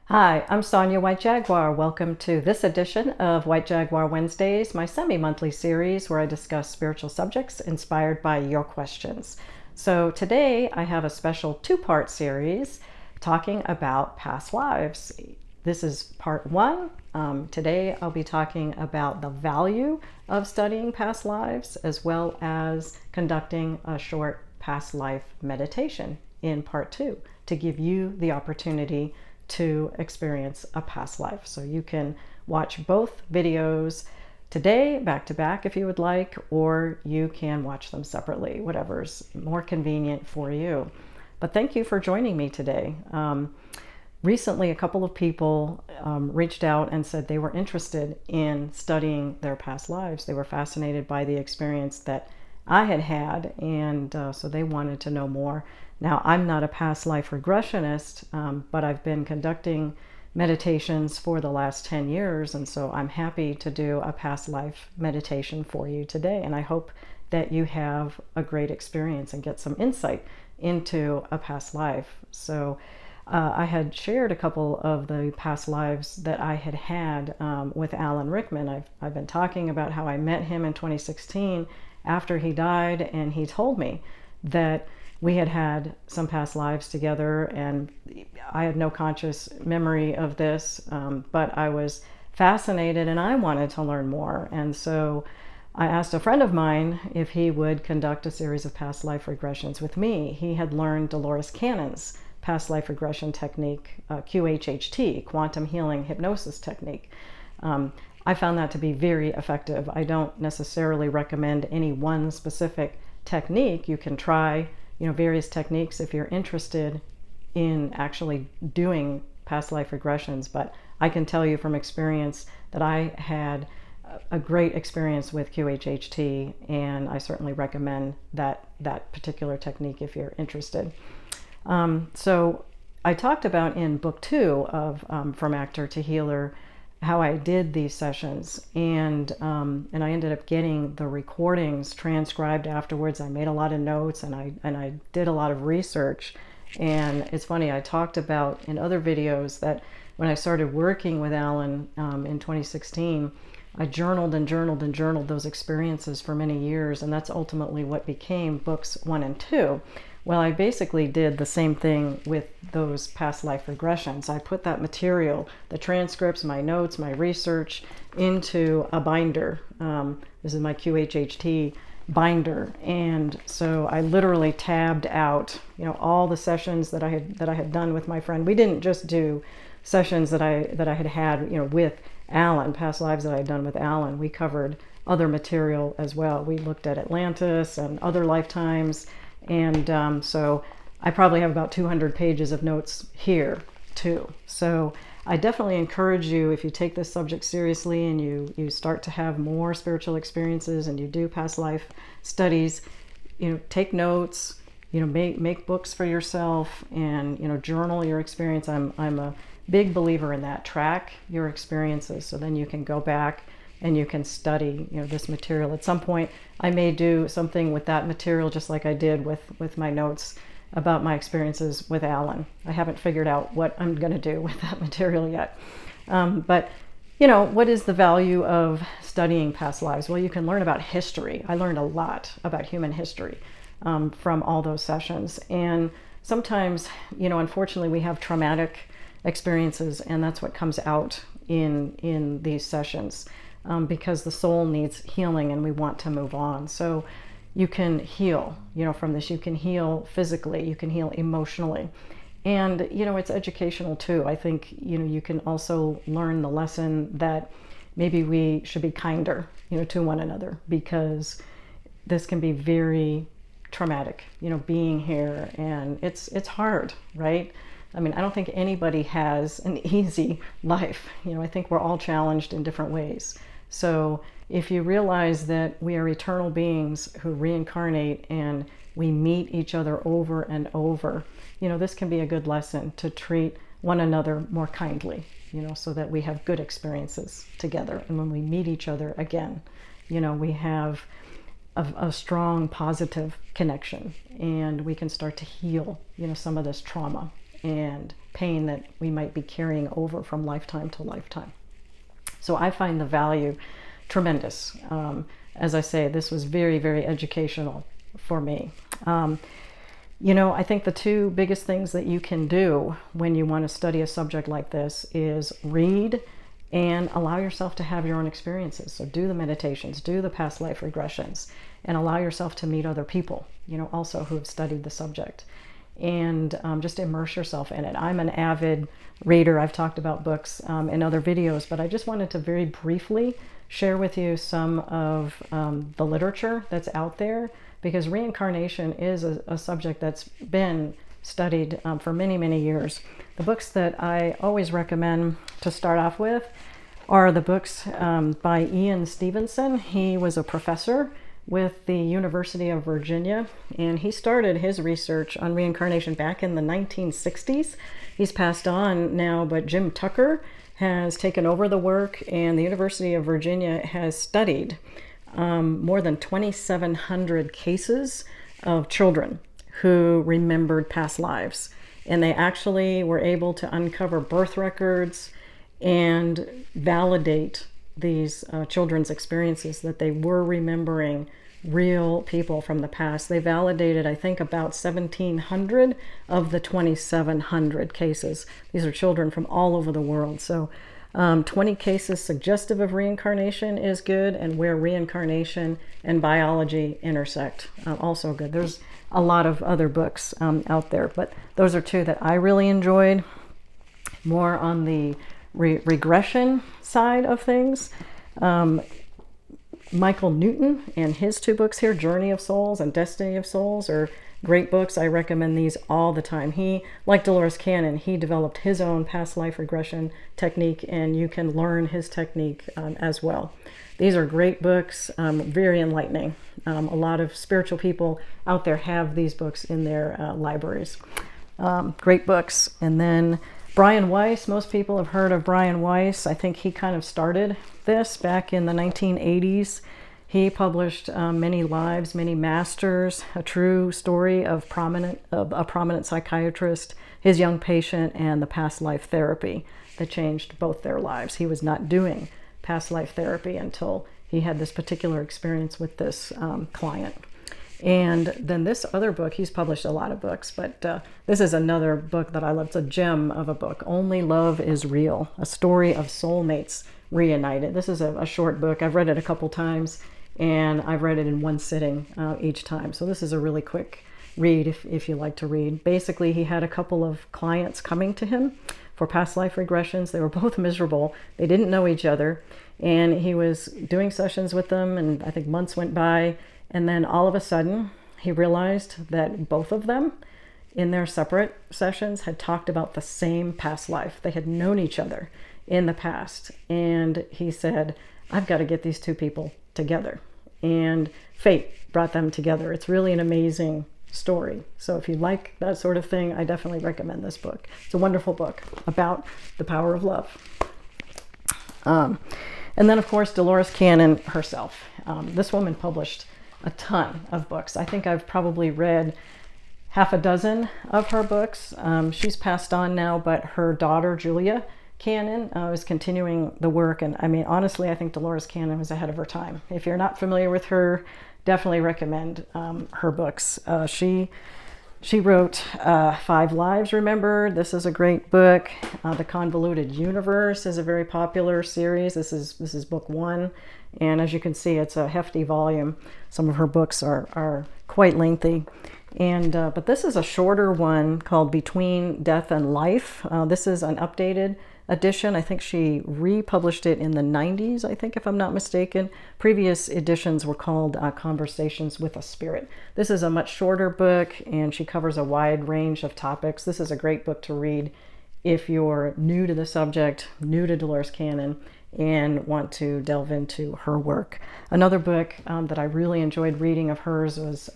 Hi, I'm Sonya White Jaguar. Welcome to this edition of White Jaguar Wednesdays, my semi-monthly series where I discuss spiritual subjects inspired by your questions. So today I have a special two-part series talking about past lives. This is part one. Today I'll be talking about the value of studying past lives as well as conducting a short past life meditation in part two to give you the opportunity to experience a past life. So you can watch both videos today back to back if you would like, or you can watch them separately, whatever's more convenient for you. But thank you for joining me today. Recently, a couple of people reached out and said they were interested in studying their past lives. They were fascinated by the experience that I had had, and so they wanted to know more. Now, I'm not a past life regressionist, but I've been conducting meditations for the last 10 years, and so I'm happy to do a past life meditation for you today. And I hope that you have a great experience and get some insight into a past life. So I had shared a couple of the past lives that I had had with Alan Rickman. I've been talking about how I met him in 2016 after he died, and he told me that we had had some past lives together, and I had no conscious memory of this, but I was fascinated and I wanted to learn more. And so I asked a friend of mine if he would conduct a series of past life regressions with me. He had learned Dolores Cannon's past life regression technique, QHHT, quantum healing hypnosis technique. I found that to be very effective. I don't necessarily recommend any one specific technique. You can try various techniques if you're interested in actually doing past life regressions, but I can tell you from experience that I had a great experience with QHHT, and I certainly recommend that particular technique if you're interested. So I talked about in book 2 of From Actor to Healer how I did these sessions, and I ended up getting the recordings transcribed afterwards. I made a lot of notes, and I did a lot of research. And it's funny, I talked about in other videos that when I started working with Alan in 2016, I journaled and journaled and journaled those experiences for many years, and that's ultimately what became books 1 and 2. Well, I basically did the same thing with those past life regressions. I put that material, the transcripts, my notes, my research, into a binder. This is my QHHT binder, and so I literally tabbed out, all the sessions that I had done with my friend. We didn't just do sessions that I had with Alan, past lives that I had done with Alan. We covered other material as well. We looked at Atlantis and other lifetimes. And so I probably have about 200 pages of notes here too. So I definitely encourage you, if you take this subject seriously and you start to have more spiritual experiences and you do past life studies, take notes, make books for yourself, and journal your experience. I'm a big believer in that. Track your experiences so then you can go back and you can study this material. At some point I may do something with that material just like I did with my notes about my experiences with Alan. I haven't figured out what I'm going to do with that material yet. But what is the value of studying past lives? Well, you can learn about history. I learned a lot about human history from all those sessions. And sometimes, unfortunately, we have traumatic experiences, and that's what comes out in these sessions. Because the soul needs healing and we want to move on. So you can heal, from this. You can heal physically, you can heal emotionally. And, it's educational too. I think, you can also learn the lesson that maybe we should be kinder, to one another, because this can be very traumatic, being here, and it's hard, right? I mean, I don't think anybody has an easy life. I think we're all challenged in different ways. So if you realize that we are eternal beings who reincarnate and we meet each other over and over, this can be a good lesson to treat one another more kindly, so that we have good experiences together. And when we meet each other again, we have a strong positive connection, and we can start to heal, some of this trauma and pain that we might be carrying over from lifetime to lifetime. So I find the value tremendous. As I say, this was very, very educational for me. You know, I think the two biggest things that you can do when you want to study a subject like this is read and allow yourself to have your own experiences. So do the meditations, do the past life regressions, and allow yourself to meet other people, you know, also who have studied the subject. And just immerse yourself in it. I'm an avid reader. I've talked about books in other videos, but I just wanted to very briefly share with you some of the literature that's out there, because reincarnation is a subject that's been studied for many, many years. The books that I always recommend to start off with are the books by Ian Stevenson. He was a professor with the University of Virginia, and he started his research on reincarnation back in the 1960s. He's passed on now, but Jim Tucker has taken over the work, and the University of Virginia has studied more than 2,700 cases of children who remembered past lives. And they actually were able to uncover birth records and validate these children's experiences, that they were remembering real people from the past. They validated, I think, about 1,700 of the 2,700 cases. These are children from all over the world. So 20 cases suggestive of reincarnation is good, and where reincarnation and biology intersect, also good. There's a lot of other books out there, but those are two that I really enjoyed. More on the regression side of things, Michael Newton and his two books here, Journey of Souls and Destiny of Souls, are great books. I recommend these all the time. He, like Dolores Cannon, he developed his own past life regression technique, and you can learn his technique as well. These are great books, very enlightening. A lot of spiritual people out there have these books in their libraries. Great books. And then Brian Weiss, most people have heard of Brian Weiss. I think he kind of started this back in the 1980s. He published many lives, many masters, a true story of a prominent psychiatrist, his young patient, and the past life therapy that changed both their lives. He was not doing past life therapy until he had this particular experience with this client. And then this other book, he's published a lot of books, but this is another book that I love. It's a gem of a book, Only Love is Real, a story of soulmates reunited. This is a short book. I've read it a couple times, and I've read it in one sitting each time. So this is a really quick read if you like to read. Basically, he had a couple of clients coming to him for past life regressions. They were both miserable. They didn't know each other, and he was doing sessions with them, and I think months went by. And then all of a sudden, he realized that both of them, in their separate sessions, had talked about the same past life. They had known each other in the past. And he said, I've got to get these two people together. And fate brought them together. It's really an amazing story. So if you like that sort of thing, I definitely recommend this book. It's a wonderful book about the power of love. And then, of course, Dolores Cannon herself. This woman published a ton of books. I think I've probably read half a dozen of her books. She's passed on now, but her daughter, Julia Cannon, is continuing the work. And I mean, honestly, I think Dolores Cannon was ahead of her time. If you're not familiar with her, definitely recommend her books. She wrote 5 Lives Remembered. This is a great book. The Convoluted Universe is a very popular series. This is book 1. And as you can see, it's a hefty volume. Some of her books are quite lengthy. And but this is a shorter one called Between Death and Life. This is an updated edition. I think she republished it in the 90s, I think, if I'm not mistaken. Previous editions were called Conversations with a Spirit. This is a much shorter book, and she covers a wide range of topics. This is a great book to read if you're new to the subject, new to Dolores Cannon, and want to delve into her work. Another book that I really enjoyed reading of hers was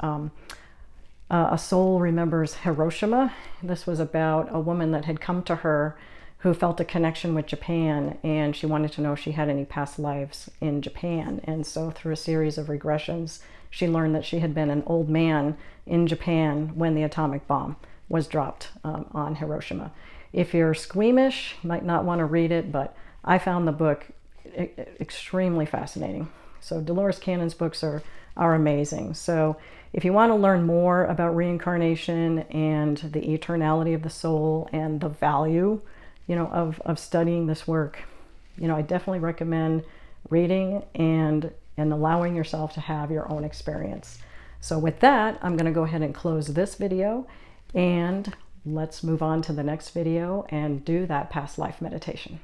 A Soul Remembers Hiroshima. This was about a woman that had come to her who felt a connection with Japan, and she wanted to know if she had any past lives in Japan. And so through a series of regressions, she learned that she had been an old man in Japan when the atomic bomb was dropped on Hiroshima. If you're squeamish, you might not want to read it, but I found the book extremely fascinating. So Dolores Cannon's books are amazing. So if you want to learn more about reincarnation and the eternality of the soul and the value, of studying this work, I definitely recommend reading and allowing yourself to have your own experience. So with that, I'm going to go ahead and close this video, and let's move on to the next video and do that past life meditation.